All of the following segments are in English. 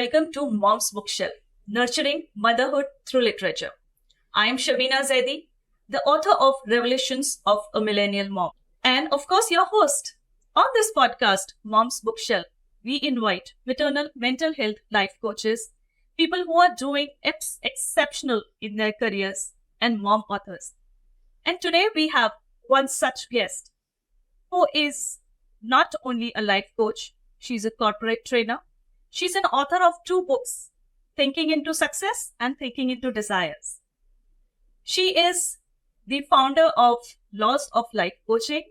welcome to Mom's Bookshelf, Nurturing Motherhood Through Literature. I am Shabeena Zaidi, the author of Revelations of a Millennial Mom, and of course your host. On this podcast, Mom's Bookshelf, we invite maternal mental health life coaches, people who are doing exceptional in their careers, and mom authors. And today we have one such guest who is not only a life coach, she's a corporate trainer. She's an author of 2 books, Thinking into Success and Thinking into Desires. She is the founder of Laws of Life Coaching,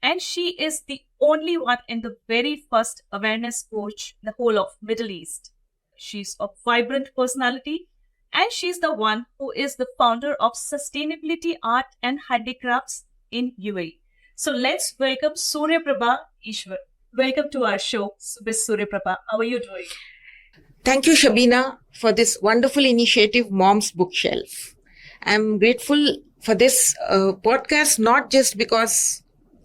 and she is the only one in the very first awareness coach in the whole of Middle East. She's a vibrant personality, and she's the one who is the founder of Sustainability Art and Handicrafts in UAE. So let's welcome Suryaprabha Easwar. Welcome to our show, Miss Suryaprabha. How are you doing? Thank you, Shabeena, for this wonderful initiative, Mom's Bookshelf. I'm grateful for this podcast, not just because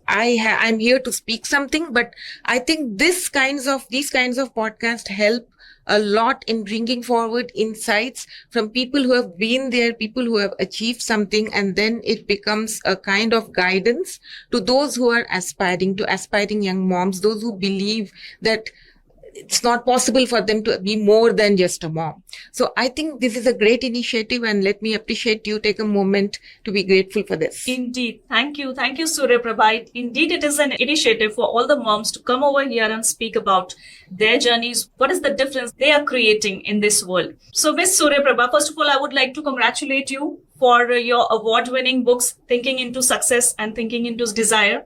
I'm here to speak something, but I think these kinds of podcasts help a lot in bringing forward insights from people who have been there, people who have achieved something, and then it becomes a kind of guidance to those who are aspiring young moms, those who believe that it's not possible for them to be more than just a mom. So I think this is a great initiative, and let me appreciate you. Take a moment to be grateful for this. Indeed. Thank you. Thank you, Suryaprabha. Indeed, it is an initiative for all the moms to come over here and speak about their journeys. What is the difference they are creating in this world? So, Miss Suryaprabha, first of all, I would like to congratulate you for your award-winning books, Thinking into Success and Thinking into Desire.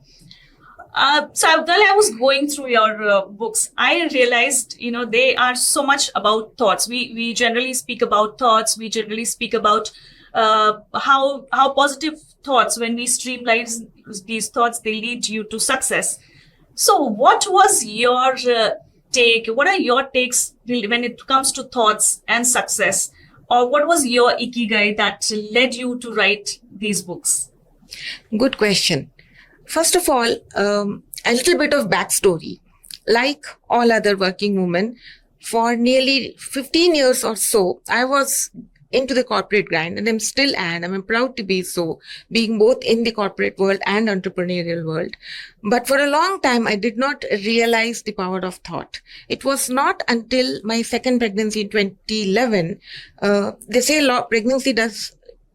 So while I was going through your books, I realized, they are so much about thoughts. We generally speak about thoughts. We generally speak about how positive thoughts, when we streamline these thoughts, they lead you to success. So what was your take? What are your takes when it comes to thoughts and success? Or what was your ikigai that led you to write these books? Good question. First of all, a little bit of backstory. Like all other working women, for nearly 15 years or so, I was into the corporate grind, and I'm still I'm proud to be so, being both in the corporate world and entrepreneurial world. But for a long time, I did not realize the power of thought. It was not until my second pregnancy in 2011, they say pregnancy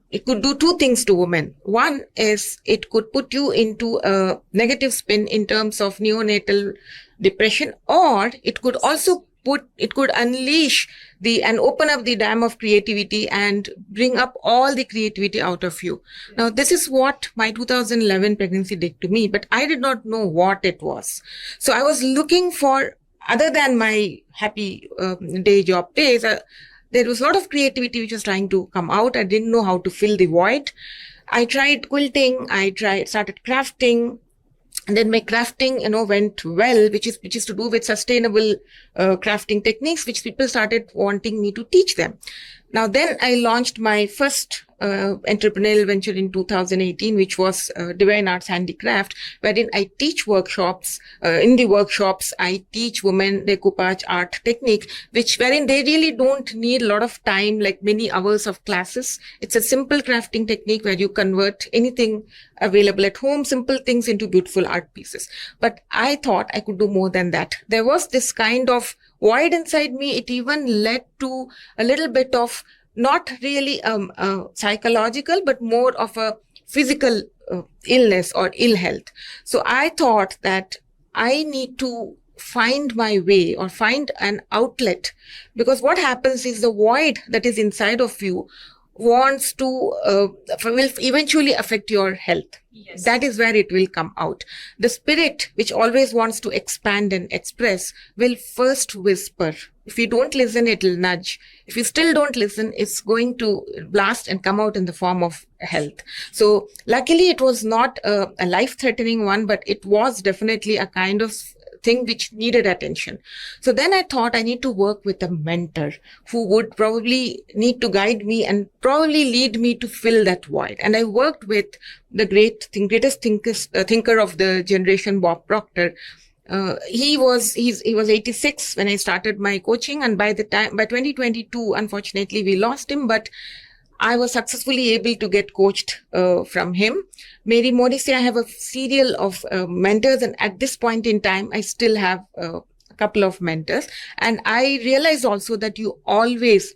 it could do 2 things to women. One is it could put you into a negative spin in terms of neonatal depression, or it could also unleash and open up the dam of creativity and bring up all the creativity out of you. Now, this is what my 2011 pregnancy did to me, but I did not know what it was. So I was looking for, other than my happy day job days, there was a lot of creativity which was trying to come out. I didn't know how to fill the void. I tried quilting. Started crafting. And then my crafting, went well, which is to do with sustainable crafting techniques, which people started wanting me to teach them. Now, then I launched my first entrepreneurial venture in 2018, which was Divine Arts Handicraft, wherein I teach workshops. In the workshops, I teach women decoupage art technique, wherein they really don't need a lot of time, like many hours of classes. It's a simple crafting technique where you convert anything available at home, simple things, into beautiful art pieces. But I thought I could do more than that. There was this kind of void inside me. It even led to a little bit of not really psychological, but more of a physical illness or ill health. So I thought that I need to find my way or find an outlet, because what happens is the void that is inside of you wants to will eventually affect your health. Yes. That is where it will come out. The spirit, which always wants to expand and express, will first whisper. If you don't listen, it will nudge. If you still don't listen, it's going to blast and come out in the form of health. So luckily, it was not a life-threatening one, but it was definitely a kind of thing which needed attention. So then I thought I need to work with a mentor who would probably need to guide me and probably lead me to fill that void. And I worked with the greatest thinker of the generation, Bob Proctor, He was 86 when I started my coaching, and by 2022, unfortunately, we lost him. But I was successfully able to get coached from him. Mary Morrissey, I have a serial of mentors, and at this point in time, I still have a couple of mentors. And I realized also that you always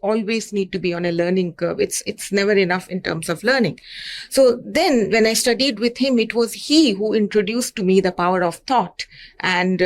need to be on a learning curve. It's never enough in terms of learning. So then, when I studied with him, it was he who introduced to me the power of thought. And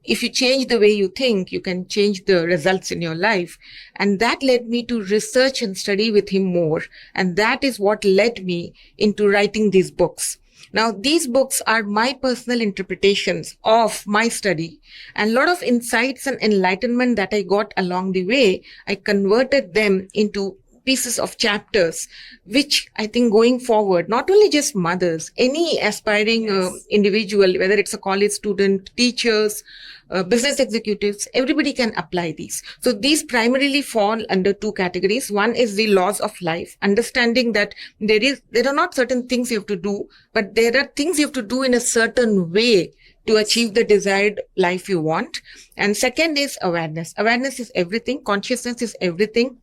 if you change the way you think, you can change the results in your life. And that led me to research and study with him more. And that is what led me into writing these books. Now, these books are my personal interpretations of my study, and a lot of insights and enlightenment that I got along the way, I converted them into pieces of chapters, which I think going forward, not only just mothers, any aspiring individual, whether it's a college student, teachers, business executives, everybody can apply these. So these primarily fall under two categories. One is the laws of life, understanding that there are not certain things you have to do, but there are things you have to do in a certain way to achieve the desired life you want. And second is awareness. Awareness is everything. Consciousness is everything.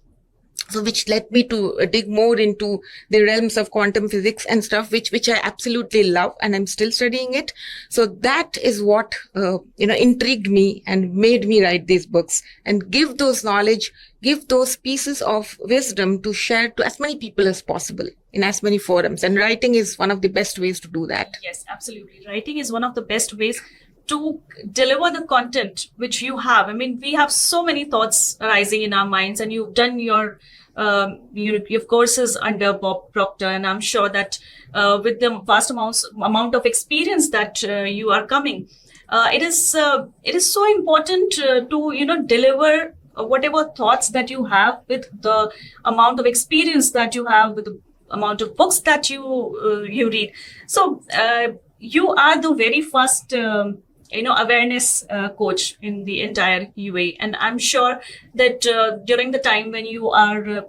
So which led me to dig more into the realms of quantum physics and stuff, which I absolutely love, and I'm still studying it. So that is what, intrigued me and made me write these books and give those knowledge, give those pieces of wisdom to share to as many people as possible in as many forums. And writing is one of the best ways to do that. Yes, absolutely. Writing is one of the best ways to deliver the content which you have. I mean, we have so many thoughts arising in our minds, and you've done your courses under Bob Proctor, and I'm sure that with the vast amount of experience that you are coming, it is so important to deliver whatever thoughts that you have with the amount of experience that you have, with the amount of books that you read. So you are the very first awareness coach in the entire UAE, and I'm sure that during the time when you are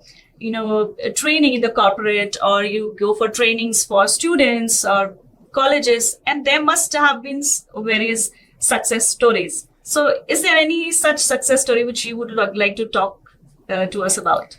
training in the corporate, or you go for trainings for students or colleges, and there must have been various success stories. So is there any such success story which you would like to talk to us about?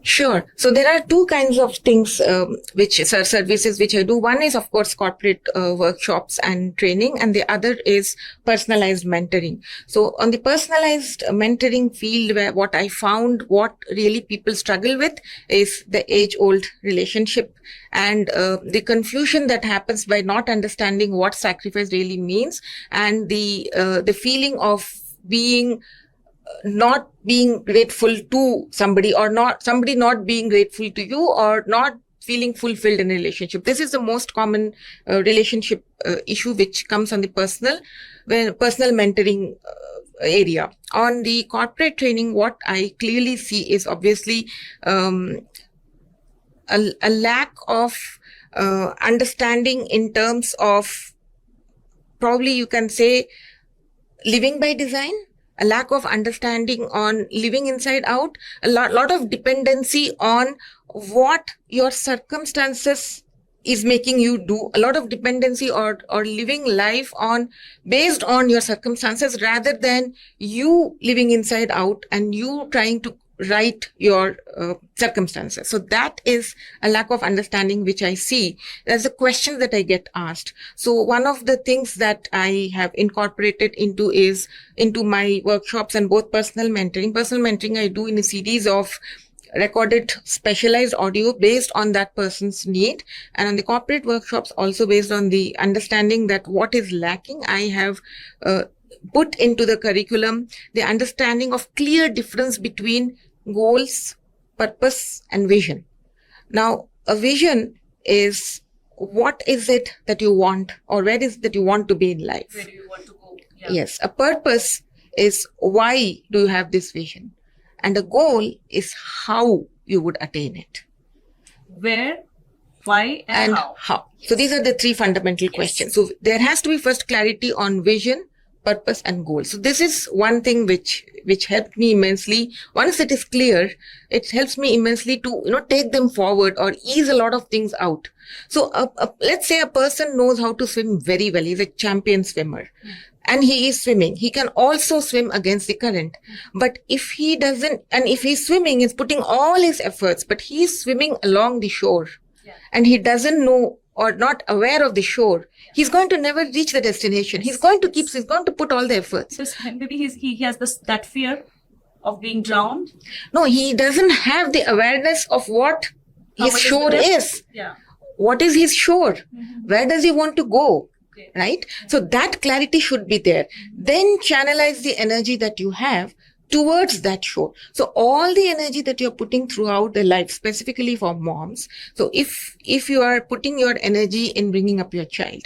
Sure. So there are two kinds of things, services which I do. One is, of course, corporate workshops and training, and the other is personalized mentoring. So on the personalized mentoring field, where what I found, what really people struggle with is the age-old relationship and the confusion that happens by not understanding what sacrifice really means, and the feeling of not being grateful to somebody, or somebody not being grateful to you, or not feeling fulfilled in a relationship. This is the most common relationship issue which comes on the personal mentoring area. On the corporate training, what I clearly see is obviously a lack of understanding in terms of, probably you can say, living by design. A lack of understanding on living inside out, a lot of dependency on what your circumstances is making you do, a lot of dependency or living life based on your circumstances, rather than you living inside out and you trying to write your circumstances. So that is a lack of understanding which I see. There's a question that I get asked. So one of the things that I have incorporated into my workshops, and both personal mentoring I do in a series of recorded specialized audio based on that person's need, and on the corporate workshops also based on the understanding that what is lacking. I have put into the curriculum the understanding of clear difference between goals, purpose, and vision. Now, a vision is, what is it that you want, or where is it that you want to be in life? Where do you want to go? Yeah. Yes. A purpose is, why do you have this vision? And a goal is how you would attain it. Where, why, and how. So these are the three fundamental questions. So there has to be first clarity on vision, purpose, and goal. So this is one thing which helped me immensely. Once it is clear, it helps me immensely to take them forward or ease a lot of things out. So let's say a person knows how to swim very well. He's a champion swimmer. and he is swimming, he can also swim against the current. But if he doesn't, and if he's swimming, he's putting all his efforts, but he's swimming along the shore, and he doesn't know or not aware of the shore, he's going to never reach the destination. He's going to put all the efforts. So maybe he has that fear of being drowned. No, he doesn't have the awareness of what his shore is. Yeah. What is his shore? Where does he want to go? Right? So that clarity should be there. Then channelize the energy that you have towards that shore. So all the energy that you're putting throughout the life, specifically for moms. So if you are putting your energy in bringing up your child,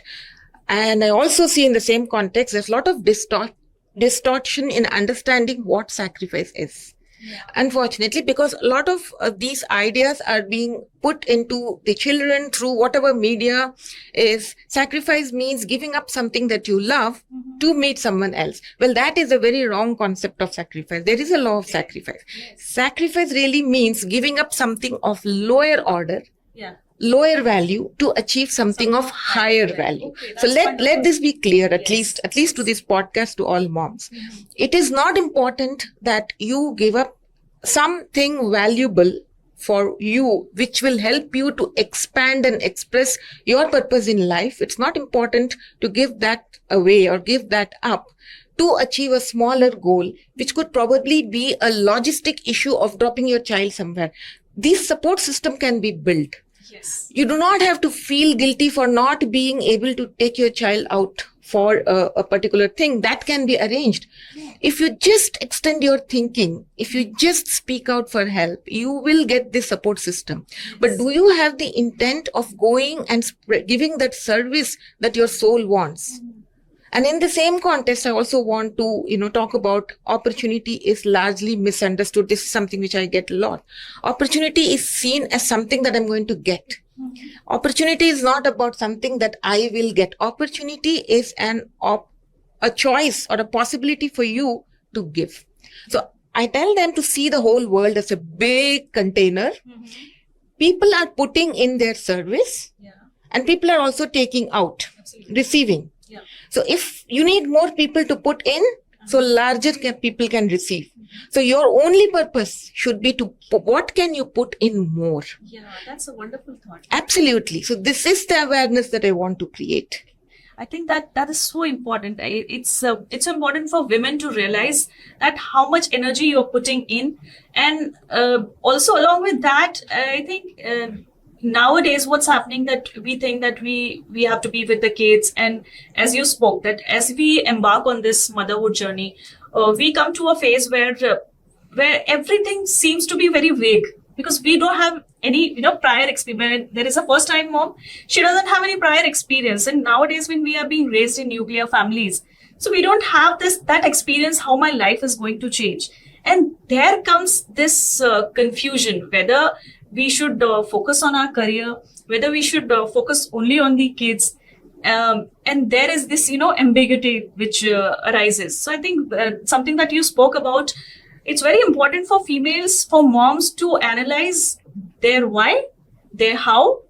and I also see in the same context, there's a lot of distortion in understanding what sacrifice is. Yeah. Unfortunately, because a lot of these ideas are being put into the children through whatever media is. Sacrifice means giving up something that you love to meet someone else. Well, that is a very wrong concept of sacrifice. There is a law of sacrifice. Yes. Sacrifice really means giving up something of lower order, lower value to achieve something of higher value. Okay, so let this be clear, at least to this podcast, to all moms. It is not important that you give up something valuable for you, which will help you to expand and express your purpose in life. It's not important to give that away or give that up to achieve a smaller goal, which could probably be a logistic issue of dropping your child somewhere. This support system can be built. Yes. You do not have to feel guilty for not being able to take your child out for a particular thing. That can be arranged. Yeah. If you just extend your thinking, if you just speak out for help, you will get this support system. Yes. But do you have the intent of going and giving that service that your soul wants? Mm-hmm. And in the same context, I also want to, talk about opportunity is largely misunderstood. This is something which I get a lot. Opportunity is seen as something that I'm going to get. Mm-hmm. Opportunity is not about something that I will get. Opportunity is a choice or a possibility for you to give. So I tell them to see the whole world as a big container. Mm-hmm. People are putting in their service, and people are also taking out, receiving. Yeah. So if you need more people to put in, so larger people can receive. So your only purpose should be to what can you put in more? Yeah, that's a wonderful thought. Absolutely. So this is the awareness that I want to create. I think that is so important. It's important for women to realize that how much energy you're putting in, and also along with that, I think. Nowadays, what's happening that we think that we have to be with the kids, and as you spoke, that as we embark on this motherhood journey, we come to a phase where everything seems to be very vague because we don't have any prior experience. There is a first time mom; she doesn't have any prior experience, and nowadays when we are being raised in nuclear families, so we don't have that experience how my life is going to change, and there comes this confusion whether we should focus on our career, whether we should focus only on the kids. And there is this, ambiguity which arises. So I think something that you spoke about, it's very important for females, for moms to analyze their why, their how,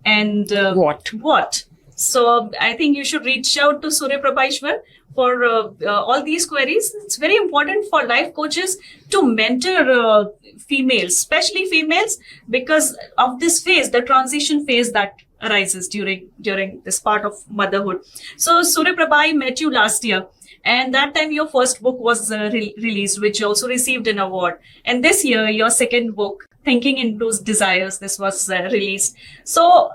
and what. So I think you should reach out to Suryaprabha Easwar for all these queries. It's very important for life coaches to mentor females, especially females, because of this phase, the transition phase that arises during this part of motherhood. So Suryaprabha, I met you last year, and that time your first book was released, which also received an award. And this year, your second book, Thinking into Desires, this was released. So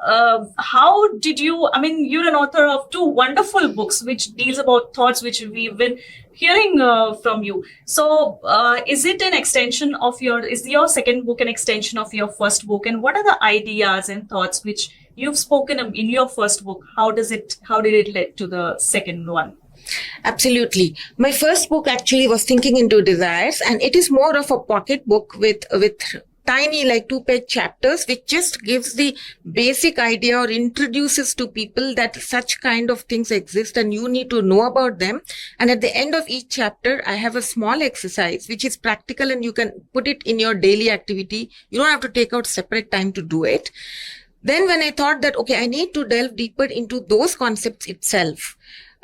how did you, you're an author of two wonderful books which deals about thoughts which we've been hearing from you. So is it an extension of is your second book an extension of your first book? And what are the ideas and thoughts which you've spoken in your first book? How did it lead to the second one? Absolutely. My first book actually was Thinking into Desires, and it is more of a pocket book with tiny, like 2-page chapters, which just gives the basic idea or introduces to people that such kind of things exist and you need to know about them. And at the end of each chapter, I have a small exercise which is practical and you can put it in your daily activity. You don't have to take out separate time to do it. Then when I thought that, okay, I need to delve deeper into those concepts itself,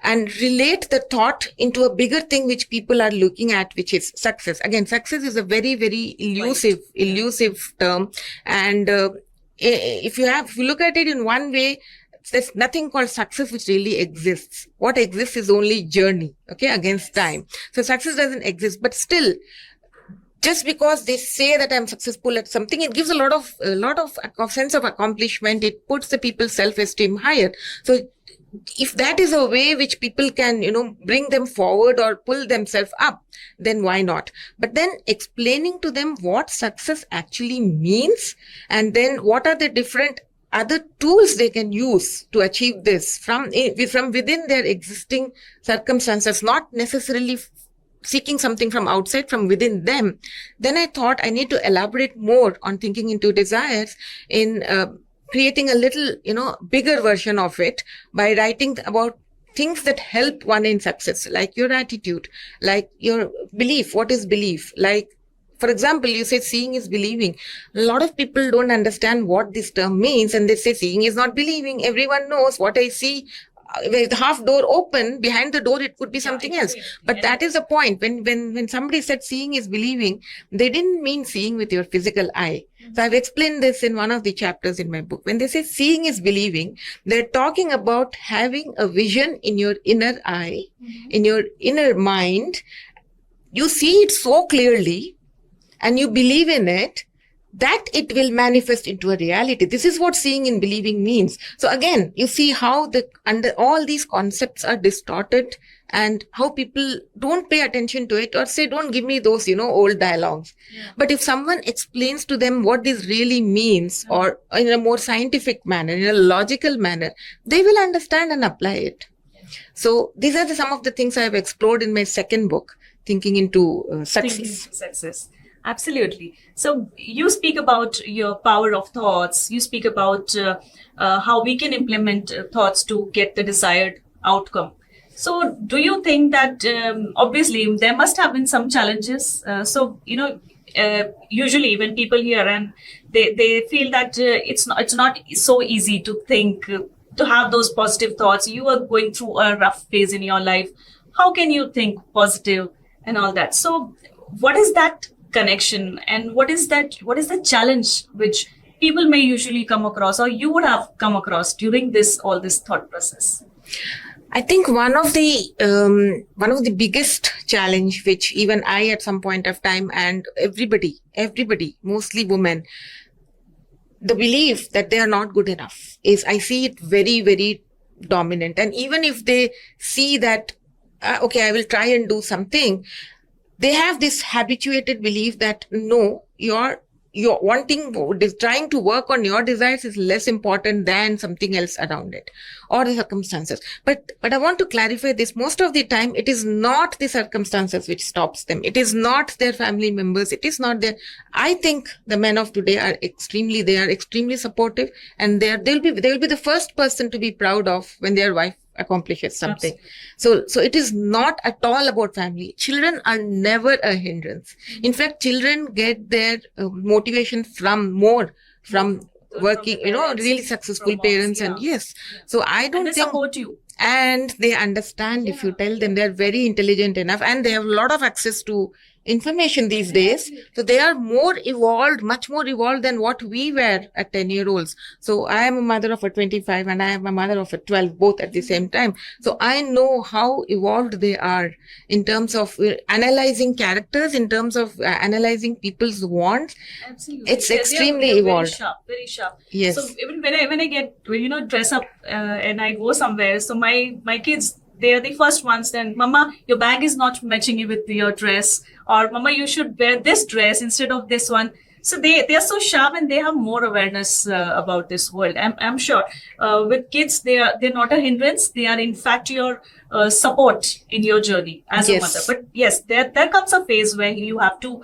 and relate the thought into a bigger thing which people are looking at, which is success. Again, success is a very, very elusive term. And if you look at it in one way, there's nothing called success which really exists. What exists is only journey, okay, against time. So success doesn't exist, but still, just because they say that I'm successful at something, it gives a lot of sense of accomplishment. It puts the people's self-esteem higher. So if that is a way which people can, bring them forward or pull themselves up, then why not? But then explaining to them what success actually means, and then what are the different other tools they can use to achieve this from within their existing circumstances, not necessarily seeking something from outside, from within them. Then I thought I need to elaborate more on thinking into desires in creating a little, bigger version of it by writing about things that help one in success, like your attitude, like your belief. What is belief? Like, for example, you say seeing is believing. A lot of people don't understand what this term means, and they say seeing is not believing. Everyone knows what I see. With half door open, behind the door it could be something else. But that is the point. When somebody said seeing is believing, they didn't mean seeing with your physical eye. So I've explained this in one of the chapters in my book. When they say seeing is believing, they're talking about having a vision in your inner eye, in your inner mind. You see it so clearly and you believe in it, that it will manifest into a reality. This is what seeing and believing means. So again, you see how under all these concepts are distorted, and how people don't pay attention to it, or say, don't give me those, old dialogues. Yeah. But if someone explains to them what this really means, or in a more scientific manner, in a logical manner, they will understand and apply it. Yeah. So these are some of the things I have explored in my second book, Thinking into Success. Absolutely. So you speak about your power of thoughts. You speak about how we can implement thoughts to get the desired outcome. So do you think that obviously there must have been some challenges? Usually when people hear and they feel that it's not so easy to think, to have those positive thoughts. You are going through a rough phase in your life. How can you think positive and all that? So what is that connection, and what is the challenge which people may usually come across, or you would have come across during all this thought process? I think one of the biggest challenge, which even I at some point of time, and everybody, mostly women, the belief that they are not good enough is, I see it very, very dominant. And even if they see that, okay, I will try and do something, they have this habituated belief that no, you're trying to work on your desires is less important than something else around it, or the circumstances. But I want to clarify this. Most of the time, it is not the circumstances which stops them. It is not their family members. It is not I think the men of today are extremely supportive, and they will be the first person to be proud of when their wife accomplishes something. Absolutely. So it is not at all about family. Children are never a hindrance. In fact, children get their motivation from working, really successful parents. Yeah. And yes. So I don't think they support you. And they understand if you tell them. They're very intelligent enough, and they have a lot of access to information these days. So they are much more evolved than what we were at 10-year-olds. So I am a mother of a 25 and I am a mother of a 12, both at the same time. So I know how evolved they are in terms of analyzing characters, in terms of analyzing people's wants. Absolutely. It's extremely evolved. Very sharp. Yes. So even when I get, dress up and I go somewhere, so my kids, they are the first ones. Then, Mama, your bag is not matching with your dress, or Mama, you should wear this dress instead of this one. So they are so sharp, and they have more awareness about this world. I'm sure with kids, they're not a hindrance. They are in fact your support in your journey as a mother. But yes, there comes a phase where you have to,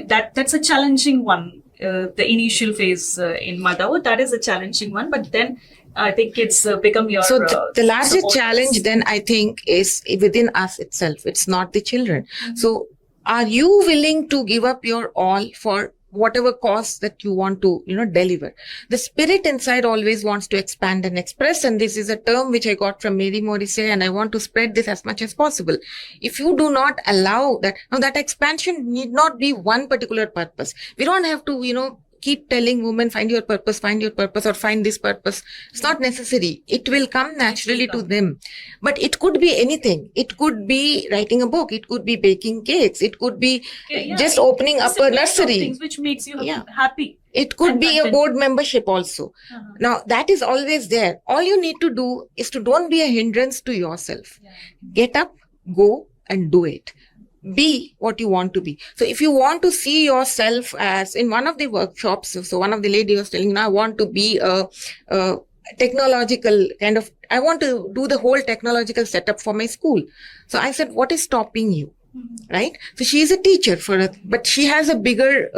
that's a challenging one. The initial phase in motherhood, that is a challenging one. But then I think kids become your. So the larger challenge then, I think, is within us itself. It's not the children. Mm-hmm. So are you willing to give up your all for whatever cause that you want to, deliver. The spirit inside always wants to expand and express. And this is a term which I got from Mary Morrissey, and I want to spread this as much as possible. If you do not allow that, now that expansion need not be one particular purpose. We don't have to, keep telling women, find your purpose, or find this purpose. It's not necessary. It will come naturally to them. But it could be anything. It could be writing a book. It could be baking cakes. It could be just opening up a nursery. Things which makes you happy. It could be a board membership also. Now, that is always there. All you need to do is to don't be a hindrance to yourself. Get up, go and do it. Be what you want to be. So if you want to see yourself as in one of the workshops, so one of the ladies was telling, I want to be a technological kind of, I want to do the whole technological setup for my school. So I said, what is stopping you? Right? So she is a teacher but she has a bigger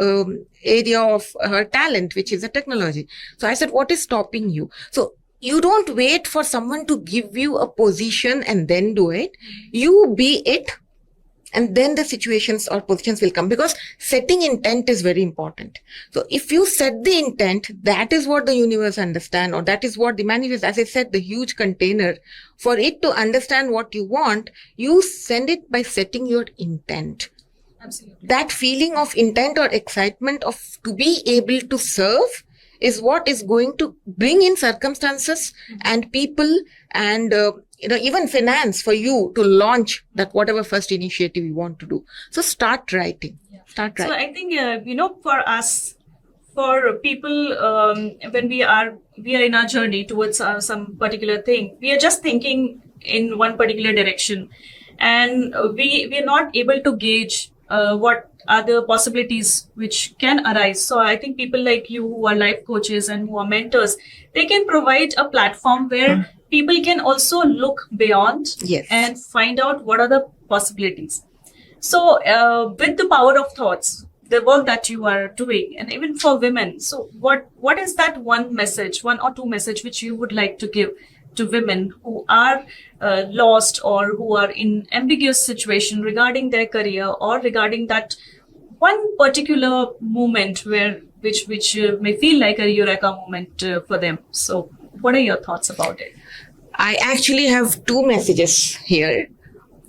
area of her talent, which is the technology. So I said, what is stopping you? So you don't wait for someone to give you a position and then do it. You be it. And then the situations or positions will come, because setting intent is very important. So if you set the intent, that is what the universe understands, or that is what the manifest, as I said, the huge container, for it to understand what you want, you send it by setting your intent. Absolutely. That feeling of intent or excitement of to be able to serve is what is going to bring in circumstances and people and even finance for you to launch that whatever first initiative you want to do. So start writing. So I think for us, for people, when we are in our journey towards some particular thing, we are just thinking in one particular direction, and we are not able to gauge what are the possibilities which can arise. So I think people like you who are life coaches and who are mentors, they can provide a platform where people can also look beyond and find out what are the possibilities. So with the power of thoughts, the work that you are doing, and even for women, so what is that one or two message which you would like to give to women who are lost or who are in ambiguous situation regarding their career or regarding that one particular moment which may feel like a eureka moment for them? So what are your thoughts about it? I actually have two messages here.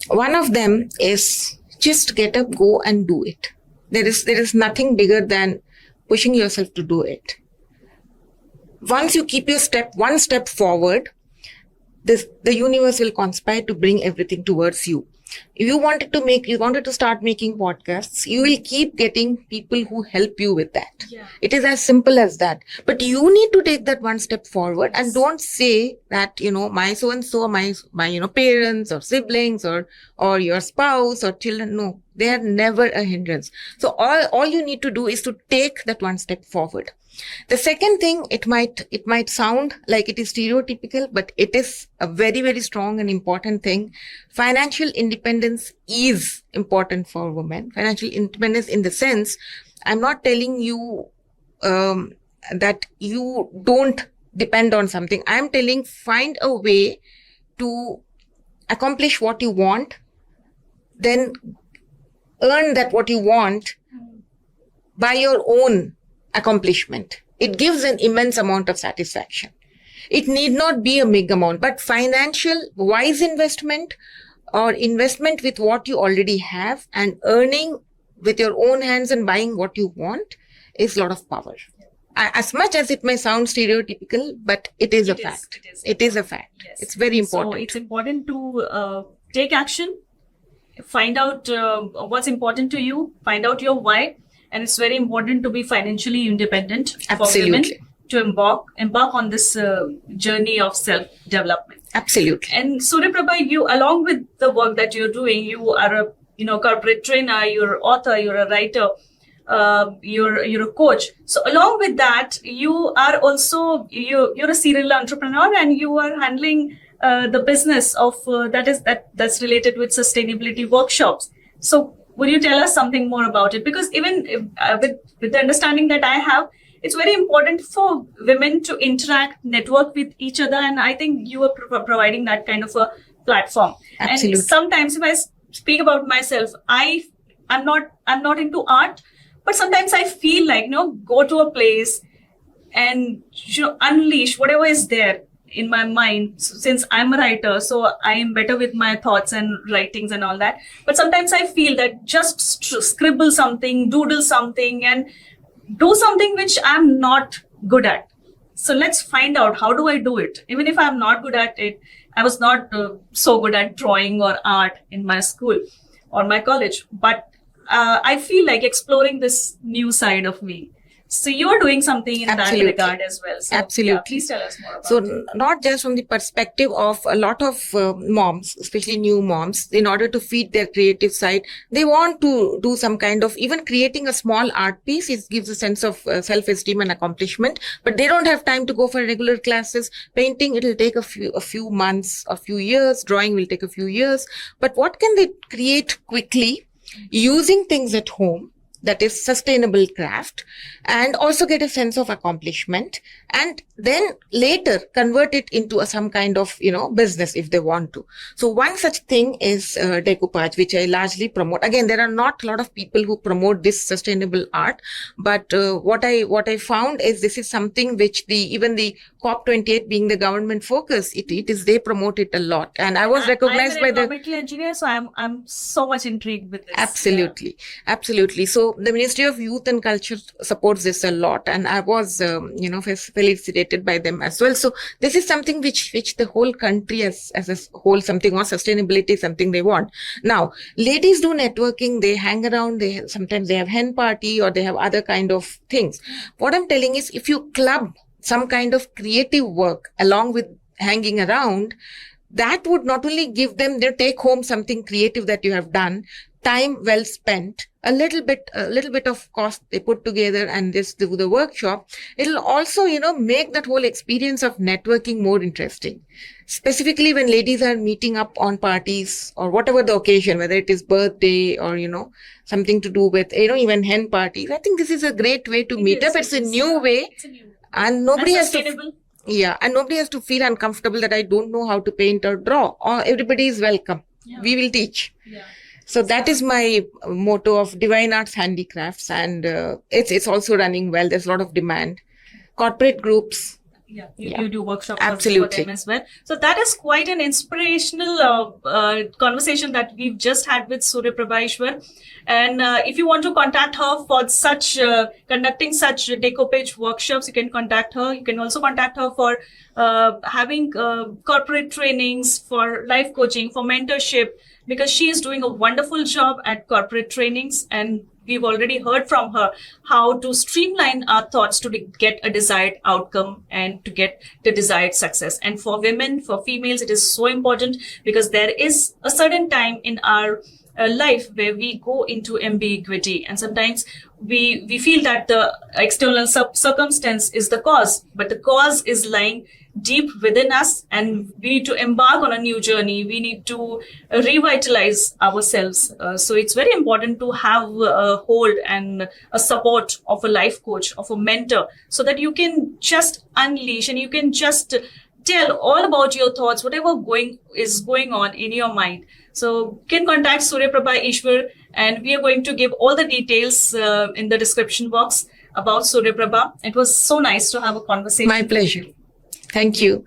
One of them is just get up, go and do it. There is nothing bigger than pushing yourself to do it. Once you keep your one step forward, the universe will conspire to bring everything towards you. If you wanted to start making podcasts, you will keep getting people who help you with that. It is as simple as that. But you need to take that one step forward and don't say that, my so-and-so, my parents or siblings or your spouse or children. No, they are never a hindrance. So all you need to do is to take that one step forward. The second thing, it might sound like it is stereotypical, but it is a very, very strong and important thing. Financial independence is important for women. Financial independence in the sense, I'm not telling you that you don't depend on something. I'm telling find a way to accomplish what you want, then earn that what you want by your own accomplishment. It gives an immense amount of satisfaction. It need not be a big amount, but financial wise investment or investment with what you already have and earning with your own hands and buying what you want is a lot of power. As much as it may sound stereotypical, but it is a fact. It is a fact. Yes. It's very important. So it's important to take action, find out what's important to you, find out your why. And it's very important to be financially independent for women to embark on this journey of self-development. Absolutely. And Suryaprabha, you, along with the work that you're doing, you are a corporate trainer, you're an author, you're a writer, you're a coach. So along with that, you are also you're a serial entrepreneur, and you are handling the business of that's related with sustainability workshops. So would you tell us something more about it? Because even with the understanding that I have, it's very important for women to interact, network with each other. And I think you are providing that kind of a platform. Absolutely. And sometimes if I speak about myself, I'm not into art, But sometimes I feel like, go to a place and unleash whatever is there in my mind. Since I'm a writer, so I am better with my thoughts and writings and all that. But sometimes I feel that just scribble something, doodle something, and do something which I'm not good at. So let's find out, how do I do it? Even if I'm not good at it, I was not so good at drawing or art in my school or my college, but I feel like exploring this new side of me. So you're doing something in that regard as well. So, Absolutely. please tell us more about So it. not just from the perspective of a lot of moms, especially new moms, in order to feed their creative side, they want to do some kind of, even creating a small art piece, it gives a sense of self-esteem and accomplishment, but they don't have time to go for regular classes. Painting, it'll take a few months, a few years. Drawing will take a few years. But what can they create quickly using things at home? That is sustainable craft, and also get a sense of accomplishment, and then later convert it into some kind of, business if they want to. So one such thing is decoupage, which I largely promote. Again, there are not a lot of people who promote this sustainable art, but what I found is this is something which even the COP28 being the government focus, they promote it a lot, and I was recognized by the environmental engineer, so I'm so much intrigued with this. Absolutely. So the Ministry of Youth and Culture supports this a lot, and I was, felicitated by them as well. So this is something which the whole country as a whole, something on sustainability, something they want. Now, ladies do networking, they hang around, sometimes they have hen party or they have other kind of things. What I'm telling is, if you club some kind of creative work along with hanging around, that would not only give them their take home something creative that you have done, time well spent, a little bit of cost they put together and just do the workshop. It'll also, make that whole experience of networking more interesting. Specifically when ladies are meeting up on parties or whatever the occasion, whether it is birthday or, something to do with, even hen parties. I think this is a great way to meet up. It's a new way, and nobody has to. Yeah, and nobody has to feel uncomfortable that I don't know how to paint or draw. Or everybody is welcome. Yeah. We will teach. Yeah. So that is my motto of Divine Arts Handicrafts, and it's also running well. There's a lot of demand. Corporate groups. Yeah, you do workshops Absolutely. For them as well. So that is quite an inspirational conversation that we've just had with Suryaprabha Easwar. And if you want to contact her for such conducting such decoupage workshops, you can contact her. You can also contact her for having corporate trainings, for life coaching, for mentorship, because she is doing a wonderful job at corporate trainings, and we've already heard from her how to streamline our thoughts to get a desired outcome and to get the desired success. And for women, for females, it is so important, because there is a certain time in our life where we go into ambiguity, and sometimes we feel that the external circumstance is the cause, but the cause is lying deep within us, and we need to embark on a new journey. We need to revitalize ourselves. So it's very important to have a hold and a support of a life coach, of a mentor, so that you can just unleash and you can just tell all about your thoughts, whatever is going on in your mind. So you can contact Suryaprabha Easwar, and we are going to give all the details in the description box about Suryaprabha. It was so nice to have a conversation. My pleasure. Thank you.